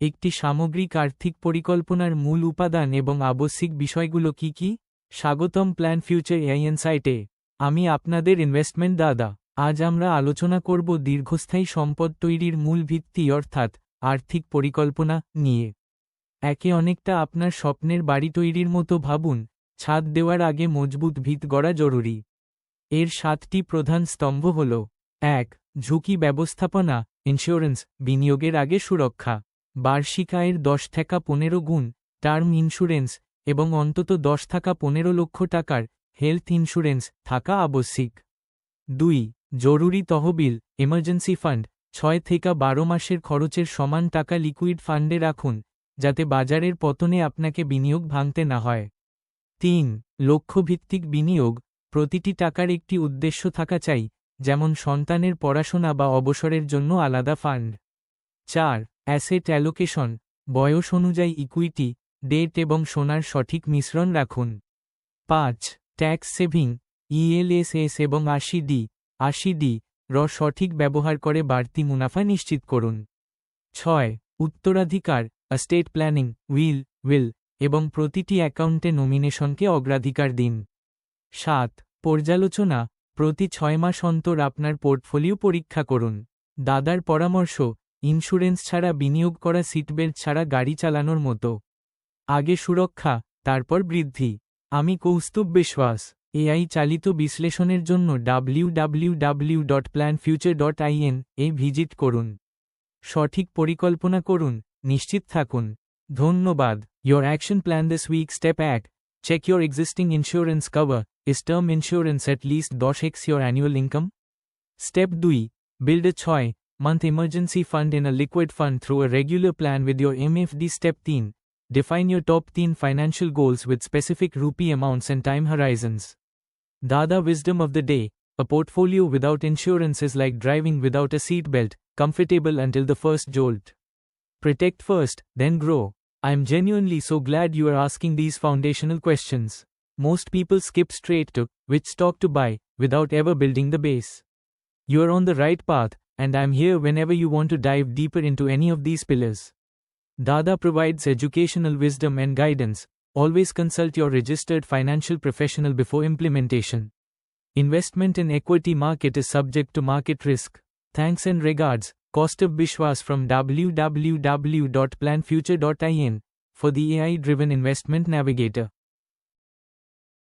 একটি সামগ্রিক আর্থিক পরিকল্পনার মূল উপাদান এবং আবশ্যিক বিষয়গুলো কি কি? স্বাগতম প্ল্যান ফিউচার এআই ইনসাইটে। আমি আপনাদের ইনভেস্টমেন্ট দাদা। আজ আমরা আলোচনা করব দীর্ঘস্থায়ী সম্পদ তৈরির মূল ভিত্তি অর্থাৎ আর্থিক পরিকল্পনা নিয়ে। একে অনেকটা আপনার স্বপ্নের বাড়ি তৈরির মতো ভাবুন, ছাদ দেওয়ার আগে মজবুত ভিত গড়া জরুরি। এর 7টি প্রধান স্তম্ভ হল: 1. ঝুঁকি ব্যবস্থাপনা, ইন্স্যুরেন্স, বিনিয়োগের আগে সুরক্ষা। বার্ষিক আয়ের 10 থেকে 15 গুণ, টার্ম ইন্স্যুরেন্স এবং অন্তত 10 থেকে 15 লক্ষ টাকার হেলথ ইন্স্যুরেন্স থাকা আবশ্যিক। 2. জরুরি তহবিল, এমার্জেন্সি ফান্ড, 6 থেকে 12 মাসের খরচের সমান টাকা লিকুইড ফান্ডে রাখুন, যাতে বাজারের পতনে আপনাকে বিনিয়োগ ভাঙতে না হয়। 3. লক্ষ্যভিত্তিক বিনিয়োগ, প্রতিটি টাকার একটি উদ্দেশ্য থাকা চাই, যেমন সন্তানের পড়াশোনা বা অবসরের জন্য আলাদা ফান্ড। 4. অ্যাসেট অ্যালোকেশন, বয়স অনুযায়ী ইকুইটি, ডেট এবং সোনার সঠিক মিশ্রণ রাখুন। 5. ট্যাক্স সেভিং, ইএলএসএস এবং 80D সঠিক ব্যবহার করে বাড়তি মুনাফা নিশ্চিত করুন। 6. উত্তরাধিকার, এস্টেট প্ল্যানিং, উইল এবং প্রতিটি অ্যাকাউন্টে নমিনেশনকে অগ্রাধিকার দিন। 7. পর্যালোচনা, প্রতি 6 মাস অন্তর আপনার পোর্টফোলিও পরীক্ষা করুন। দাদার পরামর্শ, ইন্স্যুরেন্স ছাড়া বিনিয়োগ করা সিটবেল্ট ছাড়া গাড়ি চালানোর মতো। আগে সুরক্ষা, তারপর বৃদ্ধি। আমি কৌস্তুভ বিশ্বাস। এআই চালিত বিশ্লেষণের জন্য www.planfuture.in এ ভিজিট করুন। সঠিক পরিকল্পনা করুন, নিশ্চিত থাকুন। ধন্যবাদ। Your action plan this week. Step 1. Check your existing insurance cover. Is term insurance at least 10x your annual income? Step 2. Build a 6-month emergency fund in a liquid fund through a regular plan with your MFD. Step 3. Define your top 10 financial goals with specific rupee amounts and time horizons. Dada wisdom of the day: a portfolio without insurance is like driving without a seatbelt, comfortable until the first jolt. Protect first, then grow. I am genuinely so glad you are asking these foundational questions. Most people skip straight to which stock to buy without ever building the base. You are on the right path, and I am here whenever you want to dive deeper into any of these pillars. Dada provides educational wisdom and guidance. Always consult your registered financial professional before implementation. Investment in equity market is subject to market risk. Thanks and regards, Kaustav Bishwas from www.planfuture.in for the AI-driven investment navigator.